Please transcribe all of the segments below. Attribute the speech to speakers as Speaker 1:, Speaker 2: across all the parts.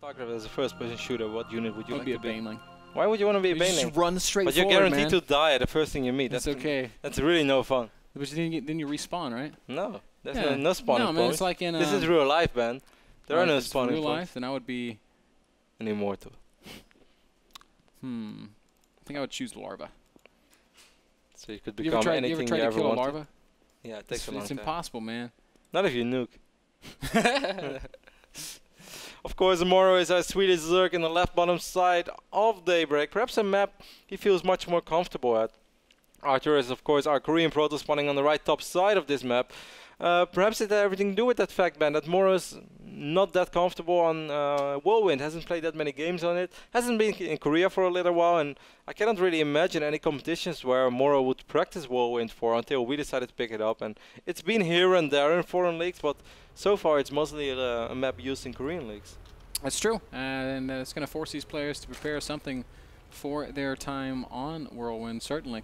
Speaker 1: StarCraft as a first-person shooter, what unit would you like to be?
Speaker 2: I would be a Baneling.
Speaker 1: Why would you want to be a
Speaker 2: You
Speaker 1: Baneling?
Speaker 2: just run straight
Speaker 1: but
Speaker 2: forward,
Speaker 1: you're guaranteed
Speaker 2: man.
Speaker 1: to die at the first thing you meet.
Speaker 2: That's okay.
Speaker 1: That's really no fun.
Speaker 2: But then you respawn, right?
Speaker 1: No, there's
Speaker 2: Yeah.
Speaker 1: no spawning
Speaker 2: No, man,
Speaker 1: points.
Speaker 2: it's like in
Speaker 1: this is real life, man. There are no
Speaker 2: if it's
Speaker 1: spawning
Speaker 2: real
Speaker 1: points.
Speaker 2: life, then I would be
Speaker 1: An immortal.
Speaker 2: I think I would choose larva.
Speaker 1: So you could
Speaker 2: You ever
Speaker 1: become
Speaker 2: tried,
Speaker 1: anything
Speaker 2: you ever tried to kill a
Speaker 1: wanted.
Speaker 2: larva?
Speaker 1: Yeah, it takes a long
Speaker 2: It's
Speaker 1: time.
Speaker 2: impossible, man.
Speaker 1: Not if you nuke. Of course, Morrow is our Swedish Zerg in the left bottom side of Daybreak. Perhaps a map he feels much more comfortable at. Arthur is, of course, our Korean proto spawning on the right top side of this map. Perhaps it had everything to do with that fact, Ben, that Morrow is not that comfortable on Whirlwind, hasn't played that many games on it, hasn't been in Korea for a little while, and I cannot really imagine any competitions where Morrow would practice Whirlwind for until we decided to pick it up. And it's been here and there in foreign leagues, but so far it's mostly a map used in Korean leagues.
Speaker 2: That's true, and it's going to force these players to prepare something for their time on Whirlwind, certainly.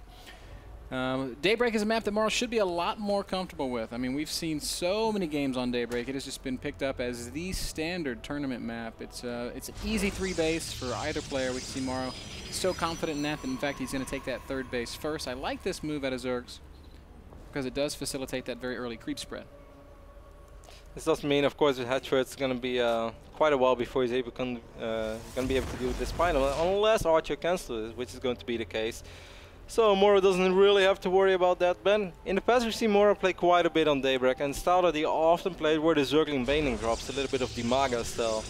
Speaker 2: Daybreak is a map that Morrow should be a lot more comfortable with. I mean, we've seen so many games on Daybreak. It has just been picked up as the standard tournament map. It's an easy 3 base for either player. We can see Morrow so confident in that in fact he's going to take that 3rd base first. I like this move out of Zergs because it does facilitate that very early creep spread.
Speaker 1: This does mean, of course, with Hatchford it's going to be quite a while before he's able going to be able to do this final, unless Archer cancels it, which is going to be the case. So Morrow doesn't really have to worry about that, Ben. In the past we've seen Morrow play quite a bit on Daybreak, and style that he often played were the Zergling Baneling drops, a little bit of the Maga style.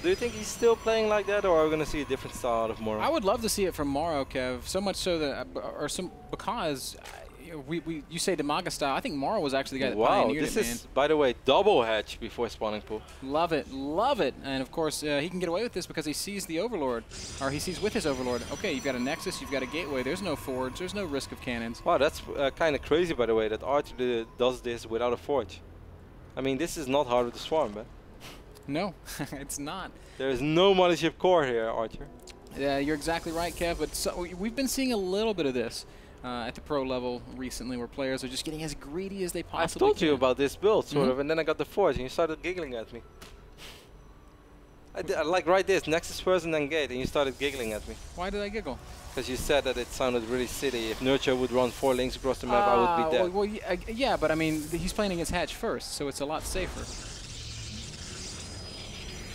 Speaker 1: Do you think he's still playing like that, or are we going to see a different style out of Morrow?
Speaker 2: I would love to see it from Morrow, Kev, so much so that, because you say the Maga style. I think Morrow was actually the guy that pioneered it, man.
Speaker 1: This is, by the way, double hatch before spawning pool.
Speaker 2: Love it, love it. And of course, he can get away with this because he sees the Overlord, or he sees with his Overlord. Okay, you've got a Nexus, you've got a Gateway. There's no forge, there's no risk of cannons.
Speaker 1: Wow, that's kind of crazy, by the way, that Archer does this without a forge. I mean, this is not Heart of the Swarm, man.
Speaker 2: No, it's not.
Speaker 1: There is no Mothership Core here, Archer.
Speaker 2: Yeah, you're exactly right, Kev. But so, we've been seeing a little bit of this at the pro level recently, where players are just getting as greedy as they possibly can.
Speaker 1: I've told you about this build, sort of, and then I got the forge, and you started giggling at me. I like write this, Nexus first and then Gate, and you started giggling at me.
Speaker 2: Why did I giggle?
Speaker 1: Because you said that it sounded really silly. If Nurture would run 4 links across the map, I would be dead.
Speaker 2: Well, yeah, but I mean, he's playing against Hatch first, so it's a lot safer.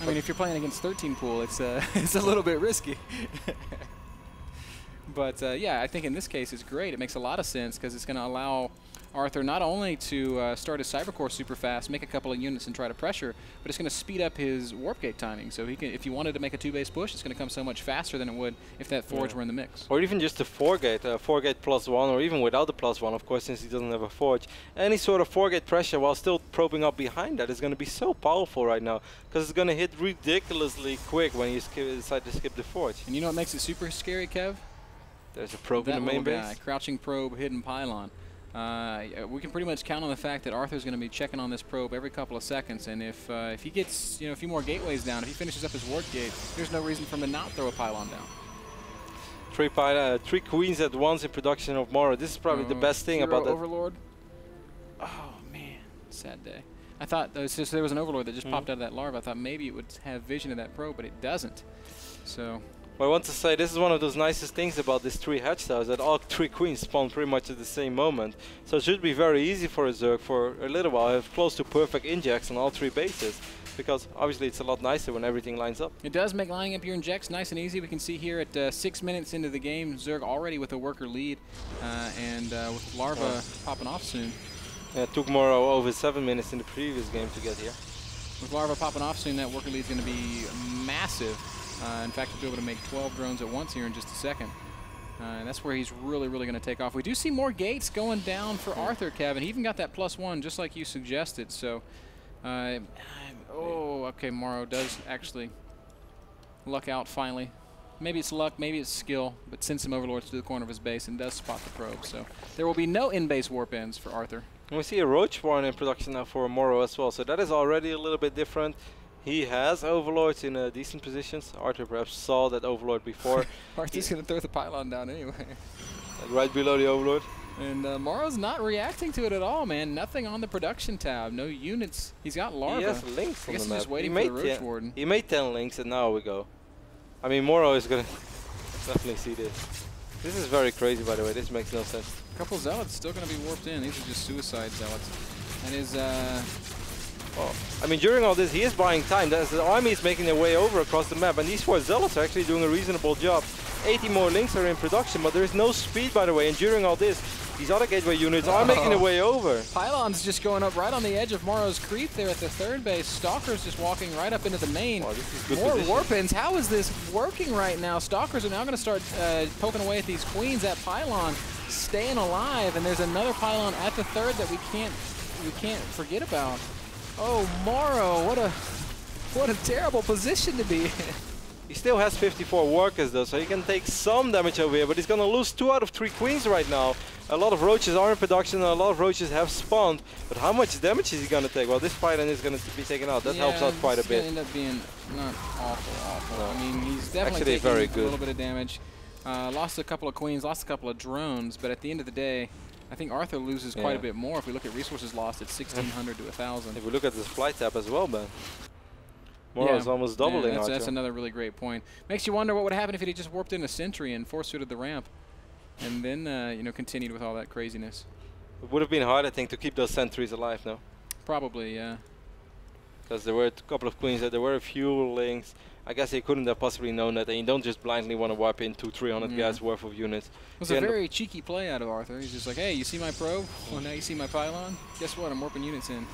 Speaker 2: I mean, if you're playing against 13 pool, it's it's a little bit risky. But yeah, I think in this case it's great. It makes a lot of sense because it's going to allow Arthur not only to start his Cybercore super fast, make a couple of units and try to pressure, but it's going to speed up his warp gate timing. So he can, if you wanted to make a 2-base push, it's going to come so much faster than it would if that forge were in the mix.
Speaker 1: Or even just a 4-gate, 4-gate +1, or even without the +1, of course, since he doesn't have a forge. Any sort of 4-gate pressure while still probing up behind that is going to be so powerful right now, because it's going to hit ridiculously quick when you decide to skip the forge.
Speaker 2: And you know what makes it super scary, Kev?
Speaker 1: There's a probe in the main base.
Speaker 2: Guy, crouching probe, hidden pylon. We can pretty much count on the fact that Arthur's going to be checking on this probe every couple of seconds, and if he gets a few more gateways down, if he finishes up his ward gate, there's no reason for him to not throw a pylon down.
Speaker 1: 3 queens at once in production of Morrow. This is probably the best thing about that.
Speaker 2: Overlord. Oh man, sad day. I thought there was an Overlord that just popped out of that larva. I thought maybe it would have vision of that probe, but it doesn't. So.
Speaker 1: Well, I want to say this is one of those nicest things about this 3 hatch styles, that all 3 queens spawn pretty much at the same moment. So it should be very easy for a Zerg for a little while have close to perfect injects on all 3 bases, because obviously it's a lot nicer when everything lines up.
Speaker 2: It does make lining up your injects nice and easy. We can see here at 6 minutes into the game, Zerg already with a worker lead, and with Larva popping off soon.
Speaker 1: Yeah, it took Morrow over 7 minutes in the previous game to get here.
Speaker 2: With Larva popping off soon, that worker lead is going to be massive. In fact, he'll be able to make 12 drones at once here in just a second. And that's where he's really going to take off. We do see more gates going down for Arthur, Kevin. He even got that +1, just like you suggested. So, oh, okay, Morrow does actually luck out finally. Maybe it's luck, maybe it's skill, but sends some Overlords to the corner of his base and does spot the probe. So there will be no in-base warp ends for Arthur.
Speaker 1: And we see a Roach Warren in production now for Morrow as well. So that is already a little bit different. He has Overlords in decent positions. Arthur perhaps saw that Overlord before.
Speaker 2: Arthur's going to throw the pylon down anyway.
Speaker 1: Right below the Overlord.
Speaker 2: And Morrow's not reacting to it at all, man. Nothing on the production tab. No units. He's got larva.
Speaker 1: He has links
Speaker 2: I
Speaker 1: on
Speaker 2: guess
Speaker 1: the
Speaker 2: he's
Speaker 1: map.
Speaker 2: just waiting for the Roach Warden.
Speaker 1: He made 10 links, and now we go. I mean, Morrow is going to definitely see this. This is very crazy, by the way. This makes no sense.
Speaker 2: A couple Zealots still going to be warped in. These are just suicide Zealots. And his...
Speaker 1: Well, I mean, during all this, he is buying time. The army is making their way over across the map, and these 4 Zealots are actually doing a reasonable job. 80 more links are in production, but there is no speed, by the way, and during all this, these other gateway units are making their way over.
Speaker 2: Pylon's just going up right on the edge of Morrow's creep there at the 3rd base. Stalker's just walking right up into the main.
Speaker 1: Oh, this is good
Speaker 2: More
Speaker 1: position.
Speaker 2: Warpins. How is this working right now? Stalkers are now going to start poking away at these queens. That Pylon staying alive, and there's another Pylon at the 3rd that we can't forget about. Oh, Morrow, what a terrible position to be in.
Speaker 1: He still has 54 workers though, so he can take some damage over here, but he's gonna lose 2 out of 3 queens right now. A lot of roaches are in production and a lot of roaches have spawned, but how much damage is he gonna take? Well, this Pylon is gonna be taken out. That helps out quite a bit.
Speaker 2: End up being not awful.
Speaker 1: No.
Speaker 2: I mean, he's definitely
Speaker 1: Actually
Speaker 2: taking
Speaker 1: very
Speaker 2: a
Speaker 1: good.
Speaker 2: little bit of damage. Lost a couple of queens, lost a couple of drones, but at the end of the day, I think Arthur loses quite a bit more. If we look at resources lost, it's 1,600 to 1,000.
Speaker 1: If we look at this flight tab as well, man. Morrow's almost doubling.
Speaker 2: That's another really great point. Makes you wonder what would happen if he just warped in a sentry and force-suited the ramp, and then you know, continued with all that craziness.
Speaker 1: It would have been hard, I think, to keep those sentries alive now.
Speaker 2: Probably, yeah.
Speaker 1: Because there were a couple of queens, there were a few links. I guess he couldn't have possibly known that, and you don't just blindly want to wipe in 200-300 guys worth of units.
Speaker 2: It was a very cheeky play out of Arthur. He's just like, hey, you see my probe? Well, now you see my Pylon? Guess what? I'm warping units in.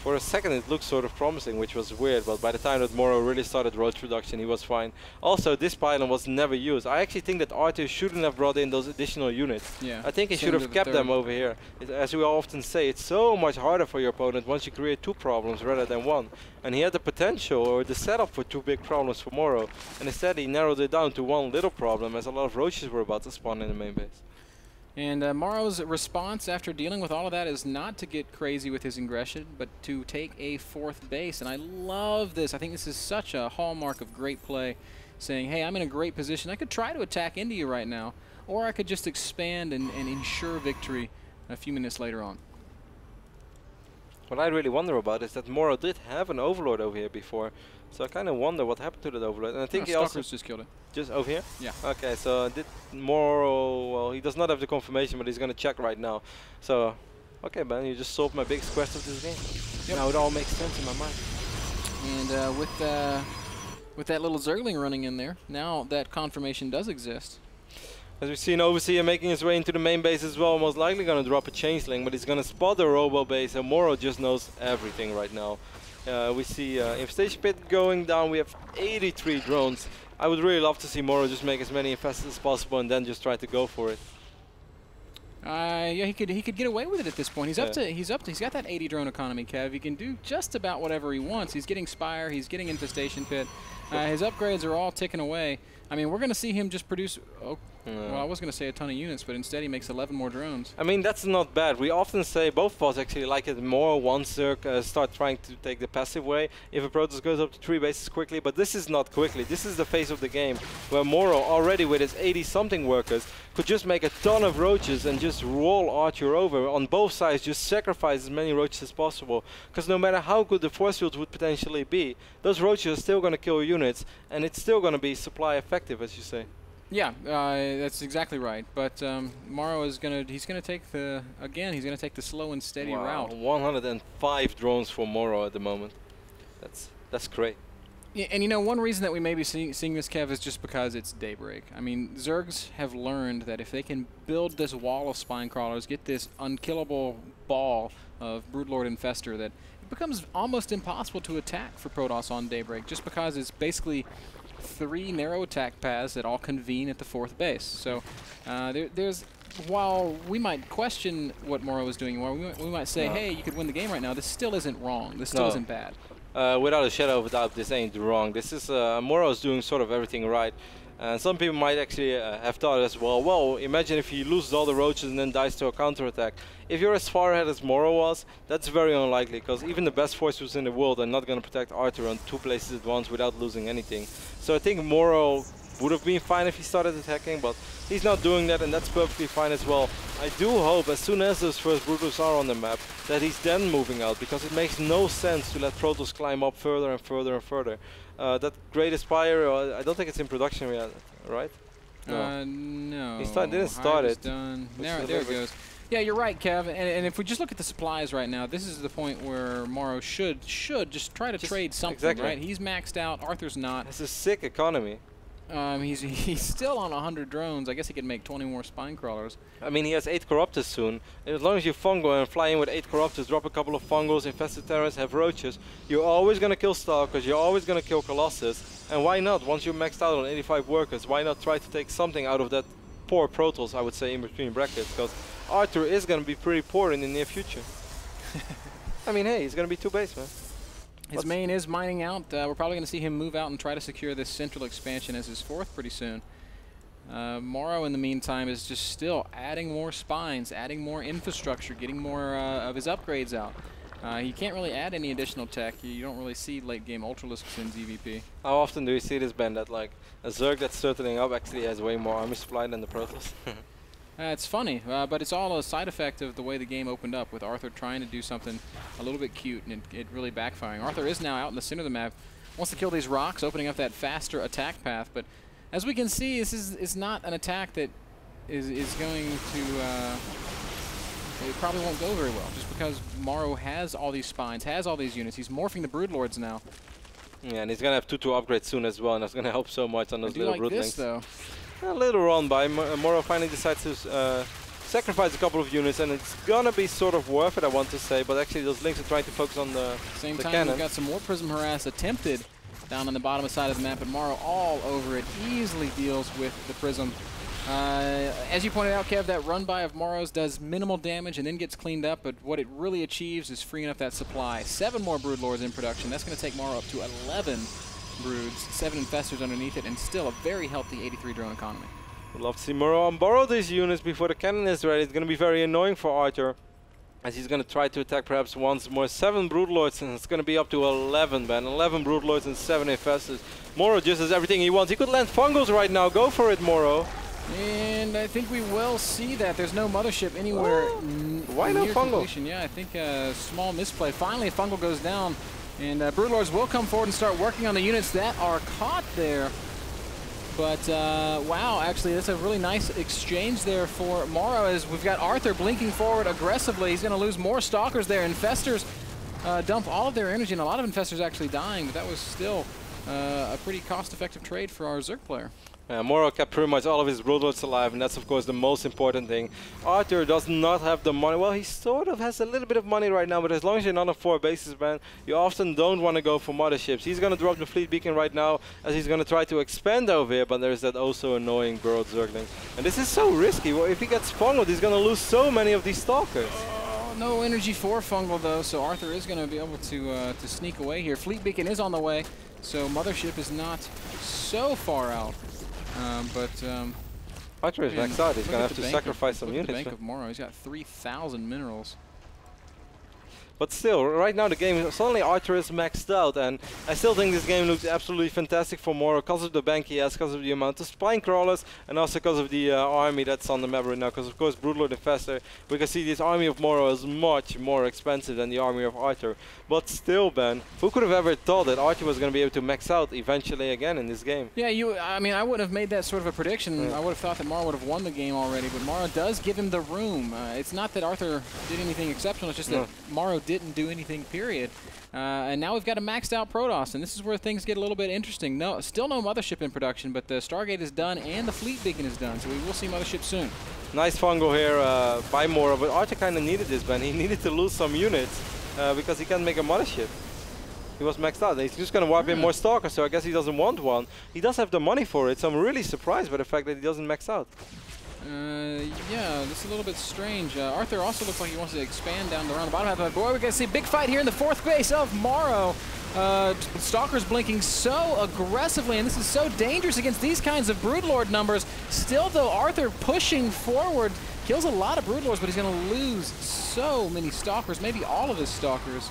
Speaker 1: For a second it looked sort of promising, which was weird, but by the time that Morrow really started roach production, he was fine. Also, this Pylon was never used. I actually think that Arthur shouldn't have brought in those additional units.
Speaker 2: Yeah.
Speaker 1: I think he should have kept them over here. As we often say, it's so much harder for your opponent once you create 2 problems rather than 1. And he had the potential or the setup for 2 big problems for Morrow, and instead he narrowed it down to 1 little problem, as a lot of roaches were about to spawn in the main base.
Speaker 2: And Morrow's response after dealing with all of that is not to get crazy with his aggression, but to take a 4th base. And I love this. I think this is such a hallmark of great play, saying, hey, I'm in a great position. I could try to attack into you right now, or I could just expand and ensure victory a few minutes later on.
Speaker 1: What I really wonder about is that Morrow did have an Overlord over here before, so I kind of wonder what happened to that Overlord. And I think he also
Speaker 2: just killed it.
Speaker 1: Just over here?
Speaker 2: Yeah.
Speaker 1: Okay, so did Morrow, well, he does not have the confirmation, but he's going to check right now. So, okay, Ben, you just solved my biggest quest of this game.
Speaker 2: Yep.
Speaker 1: Now it all makes sense in my mind.
Speaker 2: And with that little Zergling running in there, now that confirmation does exist.
Speaker 1: As we've seen, Overseer making his way into the main base as well, most likely going to drop a Changeling, but he's going to spot the Robo base, and Morrow just knows everything right now. We see Infestation Pit going down, we have 83 drones. I would really love to see Morrow just make as many infestors as possible and then just try to go for it.
Speaker 2: Yeah, he could get away with it at this point. He's got that 80 drone economy, Kev. He can do just about whatever he wants. He's getting Spire, he's getting Infestation Pit. His upgrades are all ticking away. I mean, we're going to see him just produce, well, I was going to say a ton of units, but instead he makes 11 more drones.
Speaker 1: I mean, that's not bad. We often say, both of us actually like it more once Zerg start trying to take the passive way, if a Protoss goes up to 3 bases quickly, but this is not quickly. This is the phase of the game where Morrow, already with his 80-something workers, could just make a ton of roaches and just roll Archer over on both sides, just sacrifice as many roaches as possible. Because no matter how good the force fields would potentially be, those roaches are still going to kill units, and it's still going to be supply effective, as you say.
Speaker 2: Yeah, that's exactly right. But Morrow is he's gonna take the slow and steady route.
Speaker 1: 105 drones for Morrow at the moment. That's great.
Speaker 2: Yeah, and you know, one reason that we may be seeing this, Kev, is just because it's Daybreak. I mean, Zergs have learned that if they can build this wall of spine crawlers, get this unkillable ball of Broodlord Infestor, that it becomes almost impossible to attack for Protoss on Daybreak, just because it's basically 3 narrow attack paths that all convene at the 4th base. So while we might question what Morrow is doing, while we might say, hey, you could win the game right now, this still isn't wrong. This still isn't bad.
Speaker 1: Without a shadow of a doubt, this ain't wrong. This is Morrow's doing sort of everything right. And some people might actually have thought as well, imagine if he loses all the roaches and then dies to a counterattack. If you're as far ahead as Morrow was, that's very unlikely, because even the best forces in the world are not going to protect Arthur on 2 places at once without losing anything. So I think Morrow would have been fine if he started attacking, but he's not doing that, and that's perfectly fine as well. I do hope as soon as those first Brutals are on the map that he's then moving out, because it makes no sense to let Protoss climb up further and further and further. That Great Aspire, I don't think it's in production yet, right?
Speaker 2: No. No.
Speaker 1: He didn't start it.
Speaker 2: Done. There it goes. Yeah, you're right, Kev. And if we just look at the supplies right now, this is the point where Morrow should just try to trade something,
Speaker 1: exactly.
Speaker 2: right? He's maxed out. Arthur's not.
Speaker 1: It's a sick economy.
Speaker 2: He's still on 100 drones. I guess he could make 20 more spine crawlers.
Speaker 1: I mean, he has 8 Corruptors soon. As long as you fungal and fly in with 8 Corruptors, drop a couple of fungals, infested terrors, have roaches, you're always going to kill Stalkers, you're always going to kill Colossus. And why not? Once you're maxed out on 85 workers, why not try to take something out of that poor Protoss, I would say, in between brackets? Because Arthur is going to be pretty poor in the near future. I mean, hey, he's going to be 2 base, man.
Speaker 2: His main is mining out. We're probably going to see him move out and try to secure this central expansion as his 4th pretty soon. Morrow, in the meantime, is just still adding more spines, adding more infrastructure, getting more of his upgrades out. He can't really add any additional tech. You don't really see late-game Ultralisks in ZVP.
Speaker 1: How often do you see this, Ben, that like a Zerg that's turtling up actually has way more army supply than the Protoss?
Speaker 2: It's funny, but it's all a side effect of the way the game opened up, with Arthur trying to do something a little bit cute and it really backfiring. Arthur is now out in the center of the map, wants to kill these rocks, opening up that faster attack path, but as we can see, this is not an attack that is going to... it probably won't go very well, just because Morrow has all these spines, has all these units. He's morphing the Broodlords now.
Speaker 1: Yeah, and he's going to have 2-2 upgrades soon as well, and that's going to help so much on those little Broodlings.
Speaker 2: This, though.
Speaker 1: Later on, Morrow finally decides to sacrifice a couple of units, and it's gonna be sort of worth it, I want to say. But actually, those Lynx are trying to focus on the
Speaker 2: same time.
Speaker 1: cannon.
Speaker 2: We've got some more Prism Harass attempted down on the bottom side of the map, but Morrow all over it, easily deals with the Prism. As you pointed out, Kev, that run by of Morrow's does minimal damage and then gets cleaned up, but what it really achieves is freeing up that supply. 7 more Broodlords in production. That's going to take Morrow up to 11 Broods, 7 Infestors underneath it, and still a very healthy 83 drone economy.
Speaker 1: We'd love to see Morrow unborrow these units before the cannon is ready. It's going to be very annoying for Arthur, as he's going to try to attack perhaps once more. 7 Broodlords, and it's going to be up to 11, man. 11 Broodlords and 7 Infestors. Morrow just has everything he wants. He could land Fungals right now. Go for it, Morrow.
Speaker 2: And I think we will see that. There's no mothership anywhere.
Speaker 1: Why no Fungal?
Speaker 2: Completion. Yeah, I think a small misplay. Finally, a Fungal goes down, and Broodlords will come forward and start working on the units that are caught there. But, wow, actually, that's a really nice exchange there for Morrow, as we've got Arthur blinking forward aggressively. He's going to lose more Stalkers there. Infestors dump all of their energy, and a lot of Infestors actually dying, but that was still a pretty cost-effective trade for our Zerg player.
Speaker 1: Morrow kept pretty much all of his Broodlords alive, and that's of course the most important thing. Arthur does not have the money. Well, he sort of has a little bit of money right now, but as long as you're not on 4 bases, man, you often don't want to go for motherships. He's going to drop the fleet beacon right now, as he's going to try to expand over here, but there's that also annoying Burrowed Zergling. And this is so risky. Well, if he gets fungal, he's going to lose so many of these Stalkers.
Speaker 2: No energy for Fungal, though, so Arthur is going to be able to sneak away here. Fleet beacon is on the way, so mothership is not so far out.
Speaker 1: Arthur is maxed out. He's going to have to sacrifice some units.
Speaker 2: Look at the bank of Morrow. He's got 3,000 minerals.
Speaker 1: But still, right now the game, suddenly Arthur is maxed out, and I still think this game looks absolutely fantastic for Morrow because of the bank he has, because of the amount of spine crawlers, and also because of the army that's on the map right now. Because of course, Broodlord Infestor, we can see this army of Morrow is much more expensive than the army of Arthur. But still, Ben, who could have ever thought that Arthur was going to be able to max out eventually again in this game?
Speaker 2: Yeah, I mean, I wouldn't have made that sort of a prediction. Yeah. I would have thought that Morrow would have won the game already, but Morrow does give him the room. It's not that Arthur did anything exceptional, it's just that Morrow didn't do anything, period. And now we've got a maxed out Protoss, and this is where things get a little bit interesting. Still no mothership in production, but the Stargate is done and the fleet beacon is done, so we will see mothership soon.
Speaker 1: Nice fungal here by Morrow, but Arthur kind of needed this, Ben. He needed to lose some units because he can't make a mothership. He was maxed out. He's just going to wipe in more Stalkers, so I guess he doesn't want one. He does have the money for it, so I'm really surprised by the fact that he doesn't max out.
Speaker 2: Yeah, this is a little bit strange. Arthur also looks like he wants to expand down around the bottom half of the board. We're going to see a big fight here in the 4th base of Morrow. Stalkers blinking so aggressively, and this is so dangerous against these kinds of Broodlord numbers. Still, though, Arthur pushing forward, kills a lot of Broodlords, but he's going to lose so many Stalkers, maybe all of his Stalkers.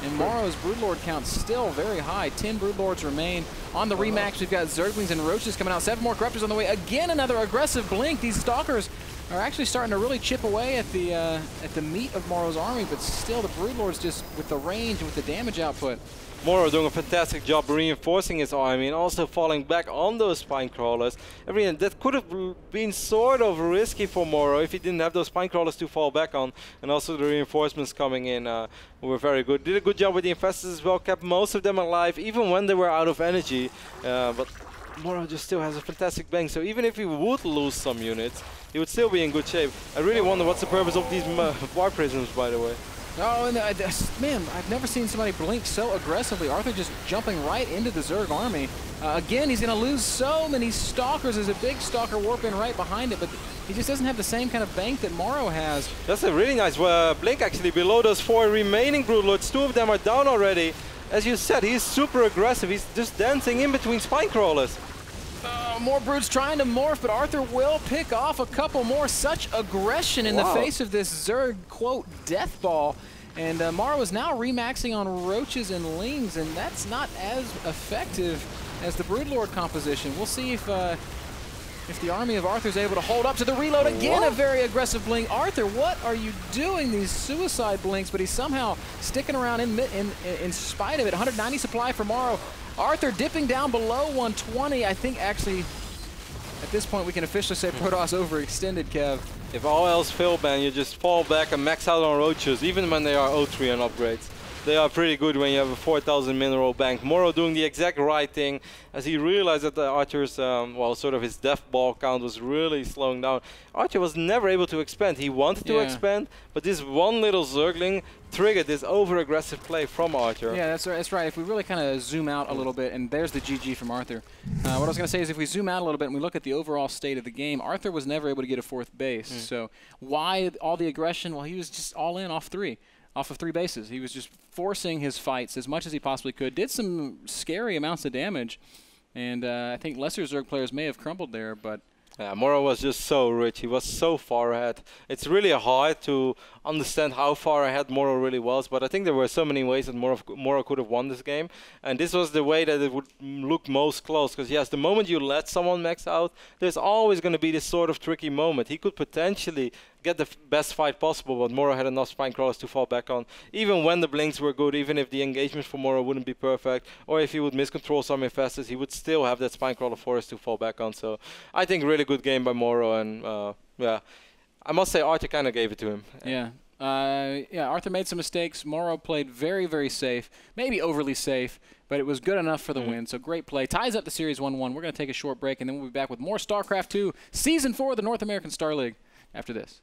Speaker 2: And Morrow's Broodlord count still very high. 10 Broodlords remain. On the rematch, we've got Zerglings and Roaches coming out. 7 more Corruptors on the way. Again, another aggressive blink. These Stalkers are actually starting to really chip away at the meat of Morrow's army, but still the Broodlords just with the range and with the damage output.
Speaker 1: Morrow doing a fantastic job reinforcing his army and also falling back on those spine crawlers. Everything that could have been sort of risky for Morrow if he didn't have those spine crawlers to fall back on, and also the reinforcements coming in were very good. Did a good job with the infestors as well, kept most of them alive even when they were out of energy. But Morrow just still has a fantastic bank, so even if he would lose some units, he would still be in good shape. I really wonder what's the purpose of these war prisms, by the way.
Speaker 2: Oh, and man, I've never seen somebody blink so aggressively. Arthur just jumping right into the Zerg army. Again, he's going to lose so many Stalkers. There's a big Stalker warp in right behind it, but he just doesn't have the same kind of bank that Morrow has.
Speaker 1: That's a really nice blink, actually, below those 4 remaining Broodlords. 2 of them are down already. As you said, he's super aggressive. He's just dancing in between spine crawlers.
Speaker 2: More Broods trying to morph, but Arthur will pick off a couple more. Such aggression in the face of this Zerg, quote, death ball. And Morrow is now remaxing on Roaches and Lings, and that's not as effective as the Broodlord composition. We'll see if the army of Arthur is able to hold up to the reload. Again, a very aggressive blink. Arthur, what are you doing? These suicide blinks, but he's somehow sticking around in spite of it. 190 supply for Morrow. Arthur dipping down below 120. I think actually at this point we can officially say Protoss overextended, Kev.
Speaker 1: If all else failed, man, you just fall back and max out on Roaches, even when they are O3 and upgrades. They are pretty good when you have a 4,000 mineral bank. Morrow doing the exact right thing as he realized that the Archer's, well, sort of his death ball count was really slowing down. Archer was never able to expand. He wanted to expand, but this one little Zergling triggered this over-aggressive play from Archer.
Speaker 2: Yeah, that's right. If we really kind of zoom out a little bit, and there's the GG from Arthur. What I was going to say is if we zoom out a little bit and we look at the overall state of the game, Arthur was never able to get a 4th base. So why all the aggression? Well, he was just all in off of 3 bases. He was just forcing his fights as much as he possibly could. Did some scary amounts of damage, and I think lesser Zerg players may have crumbled there, but
Speaker 1: yeah, Morrow was just so rich. He was so far ahead. It's really hard to understand how far ahead Morrow really was, but I think there were so many ways that Morrow could have won this game, and this was the way that it would look most close, because yes, the moment you let someone max out, there's always going to be this sort of tricky moment. He could potentially get the best fight possible, but Morrow had enough spine crawlers to fall back on, even when the blinks were good, even if the engagement for Morrow wouldn't be perfect, or if he would miscontrol some infestors, he would still have that spine crawler forest to fall back on. So I think really good game by Morrow, and yeah, I must say Arthur kind of gave it to him.
Speaker 2: Yeah. Yeah, Arthur made some mistakes. Morrow played very, very safe, maybe overly safe, but it was good enough for the win. So great play. Ties up the series 1-1. We're going to take a short break, and then we'll be back with more StarCraft 2 Season 4 of the North American Star League after this.